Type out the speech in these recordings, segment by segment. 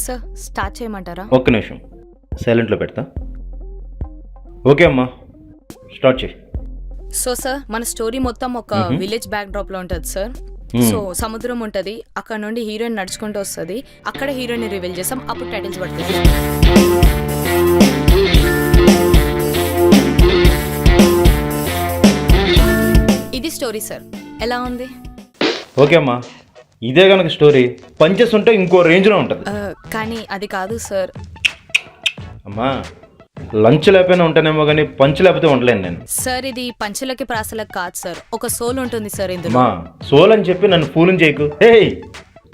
Sir start చేయమంటారా? ఒక్క నిమిషం సైలెంట్లో పెడతా. ఓకే అమ్మా, స్టార్ట్ చేయి. సో సార్ మన స్టోరీ మొత్తం ఒక విలేజ్ బ్యాక్ డ్రాప్ లో ఉంటుంది సార్. సో సముద్రం ఉంటుంది, అక్కడ నుండి హీరోయిన్ నడుచుకుంటూ వస్తుంది, అక్కడ హీరోయిన్ రివీల్ చేస్తాం, అప్పుడు టైటిల్స్ పడుతుంది. ఇది స్టోరీ సార్, ఎలా ఉంది? ఓకే అమ్మా, ఇదే కనుక స్టోరీ పంచెస్ ఉంటే ఇంకో రేంజ్లో ఉంటుంది. కానీ అది కాదు సార్. అమ్మా లంచ్ లేకపోయినా ఉంటానేమో కానీ పంచ్ లేకపోతే ఉండలేను నేను. సార్ ఇది పంచులకి ప్రాసలకు కాదు సార్, ఒక సోల్ ఉంటుంది సార్ ఇందులో. అమ్మా సోల్ అని చెప్పి నన్ను ఫూలింగ్ చేయకు. హే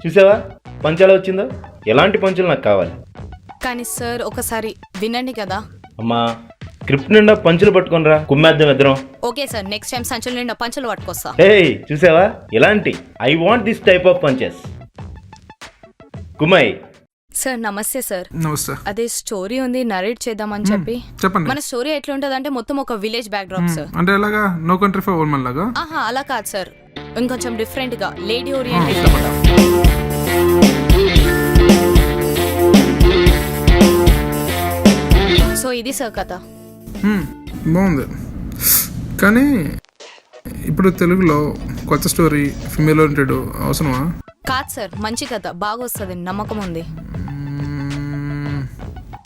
చూసావా పంచ్ ఎలా వచ్చిందో? ఎలాంటి పంచులు నాకు కావాలి. కానీ సార్ ఒకసారి వినండి కదా. అమ్మా స్క్రిప్ట్ నిండా పంచులు పట్టుకునిరా, కుమ్మేద్దాం ఇద్దరం. ఓకే సార్, నెక్స్ట్ టైం సంచుల నిండా పంచులు పట్టుకొస్తా. హే చూసావా ఇలాంటి I want this type of punches. కుమాయ్ సార్ నమస్తే సార్. నమస్తే. అదే స్టోరీ ఉంది నరేట్ చేద్దామని చెప్పి. చెప్పండి. మన స్టోరీ ఎట్లా ఉంటుంది అంటే మొత్తం ఒక విలేజ్ బ్యాక్ డ్రాప్ సార్. అంటే ఎలాగా no country for old Mann లాగా? ఆహా అలా కాదు సార్, ఇంకొంచెం డిఫరెంట్ గా లేడీ ఓరియంటెడ్. సో ఇది సార్ కథ. బాగుంది, కానీ ఇప్పుడు తెలుగులో కొత్త స్టోరీ ఫిమేల్ ఓరియంటెడ్ అవసరమా? కాదు సార్, మంచి కథ, బాగా వస్తుంది, నమ్మకం ఉంది.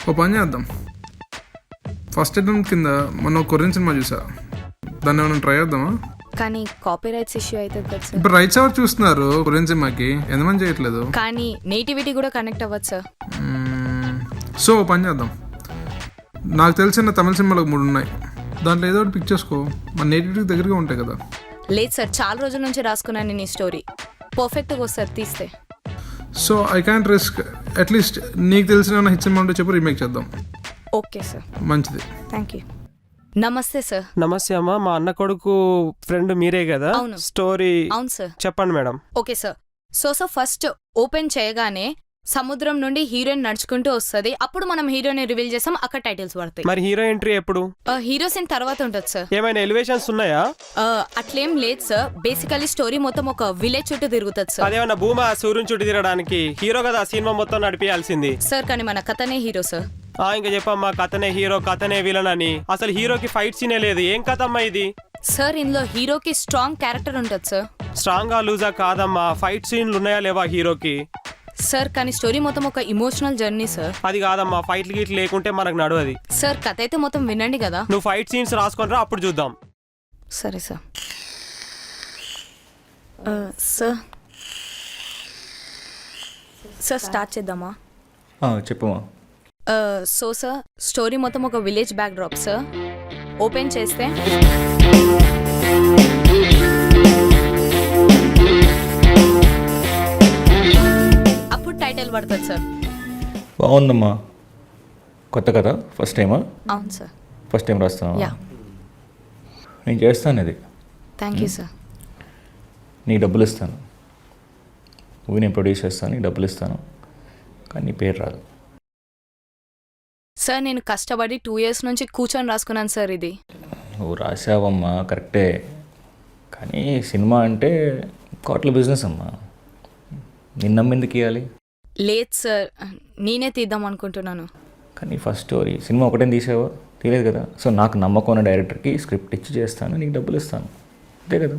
ఓ పని చేద్దాం, ఫస్ట్ అటెంప్ట్ కింద మొన్న కొరియన్ సినిమా చూసా, దాన్ని ఏమైనా ట్రై చేద్దామా? కానీ కాపీ రైట్స్ ఇష్యూ అవుతుంది కదా సార్. ఇప్పుడు రైట్స్ ఎవరు చూస్తున్నారు కొరియన్ సినిమాకి, ఎంతమంది చేయట్లేదు. కానీ నేటివిటీ కూడా కనెక్ట్ అవ్వచ్చు సార్. సో ఓ పని చేద్దాం, నాకు తెలిసిన తమిళ సినిమాలకు 3 ఉన్నాయి, దాంట్లో ఏదో ఒకటి పిక్ చేసుకో, మన నేటివిటీకి దగ్గరగా ఉంటాయి కదా. లేదు సార్, చాలా రోజుల నుంచి రాసుకున్నాను నేను ఈ స్టోరీ, పర్ఫెక్ట్గా వస్తుంది తీస్తే. So I can't risk, at least నీకు తెలిసిన హిట్ సినిమా ఉంటే చెప్పి రీమేక్ చేద్దాం. ఓకే సార్, మంచిది, థ్యాంక్ యూ. నమస్తే సార్. నమస్తే అమ్మా, మా అన్న కొడుకు ఫ్రెండ్ మీరే కదా? అవును. స్టోరీ అవును సార్. చెప్పండి madam. Okay sir. So first open చేయగానే సముద్రం నుండి హీరోయిన్ నడుచుకుంటూ వస్తుంది, అప్పుడు మనం హీరోయిన్ రివీల్ చేస్తాం, అక్కడ టైటిల్స్ పడతాయి. మరి హీరో ఎంట్రీ ఎప్పుడు? హీరో సీన్ తర్వాత ఉంటుంది సార్. ఏమైనా ఎలివేషన్స్ ఉన్నాయా? అట్లేం లేదు సార్, బేసికలీ స్టోరీ మొత్తం ఒక విలేజ్ చుట్టూ తిరుగుతుంది సార్. అదేమన్నా భూమా సూర్యుని చుట్టూ తిరగడానికి హీరో కదా సినిమా మొత్తం నడిపియాల్సింది సార్. కానీ మన కథనే హీరో సార్. ఇంకా చెప్పమ్మా, కథనే హీరో కథనే విలన్ అని. అసలు హీరోకి ఫైట్ సీనే లేదు, ఏం కథమ్మా ఇది? సార్ ఇందులో హీరోకి స్ట్రాంగ్ క్యారెక్టర్ ఉంటుంది సార్. స్ట్రాంగ్ గా లూజా కాదమ్మా, ఫైట్ సీన్లు ఉన్నాయా లేవా హీరోకి? సార్ కానీ స్టోరీ మొత్తం ఒక ఇమోషనల్ జర్నీ సార్. అది కాదమ్మా, ఫైట్లు గిట్లు లేకుంటే మనకు నడవది. సార్ కథ అయితే మొత్తం వినండి కదా. నువ్వు ఫైట్ సీన్స్ రాసుకొని అప్పుడు చూద్దాం. సరే సార్. సార్ సార్ స్టార్ట్ చేద్దామా? చెప్పమ్మా. సో సార్ స్టోరీ మొత్తం ఒక village back drop sir. Open చేస్తే అప్పుడు టైటిల్ పడుతుంది సార్. బాగుందమ్మా, కొత్త కథ, ఫస్ట్ టైమా? అవును సార్. ఫస్ట్ టైం రాస్తాను. యా, నేను చేస్తాను ఇది. Thank you sir. నీకు డబ్బులు ఇస్తాను, మూవీ నేను ప్రొడ్యూస్ చేస్తాను, నీకు డబ్బులు ఇస్తాను, కానీ నీ పేరు రాదు. సార్ నేను కష్టపడి 2 years నుంచి కూర్చొని రాసుకున్నాను సార్ ఇది. నువ్వు రాసావమ్మా కరెక్టే, కానీ సినిమా అంటే కోట్ల బిజినెస్ అమ్మా, నిన్ను నమ్మెందుకు ఇవ్వాలి? లేదు సార్, నేనే తీద్దాం అనుకుంటున్నాను. కానీ ఫస్ట్ స్టోరీ సినిమా ఒకటే తీసావో తెలియదు కదా. సో నాకు నమ్మకం ఉన్న డైరెక్టర్కి స్క్రిప్ట్ ఇచ్చి చేస్తాను, నీకు డబ్బులు ఇస్తాను, అంతే కదా.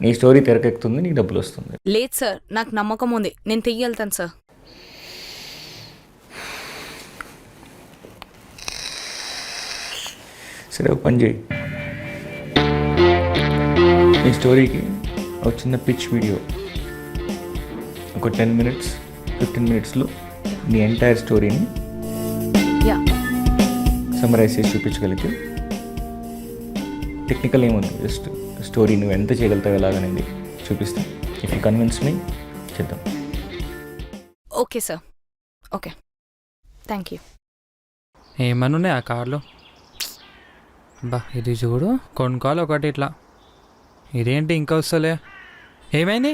నీ స్టోరీ తెరకెక్కుతుంది, నీకు డబ్బులు వస్తుంది. లేదు సార్, నాకు నమ్మకం ఉంది, నేను తీయగలుగుతాను సార్. సరే ఒక పని చేయి, ఈ స్టోరీకి ఒక చిన్న పిచ్ వీడియో ఒక 10 minutes 15 minutesలో నీ ఎంటైర్ స్టోరీని యా, సమ్మరైజ్ చేసి చూపించగలిగితే, టెక్నికల్ ఏముంది, జస్ట్ స్టోరీ నువ్వు ఎంత చేయగలుగుతావు ఎలాగనేది చూపిస్తా. ఇఫ్ యూ కన్విన్స్ మీ చేద్దాం. Okay sir, okay, thank you. ఏమన్నా ఉన్నాయి ఆ కార్లో? బా ఇది చూడు, కొనుక్కోవాలి ఒకటి ఇట్లా. ఇదేంటి ఇంకా వస్తలే, ఏమైంది?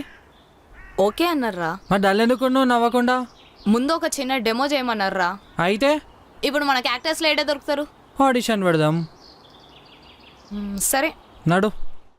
ఓకే అన్నారా? మరి డల్ ఎందుకు నువ్వు నవ్వకుండా? ముందు ఒక చిన్న డెమో చేయమన్నారా? అయితే ఇప్పుడు మనకి యాక్టర్స్లో ఏడే దొరుకుతారు? ఆడిషన్ పెడదాం. సరే నడు.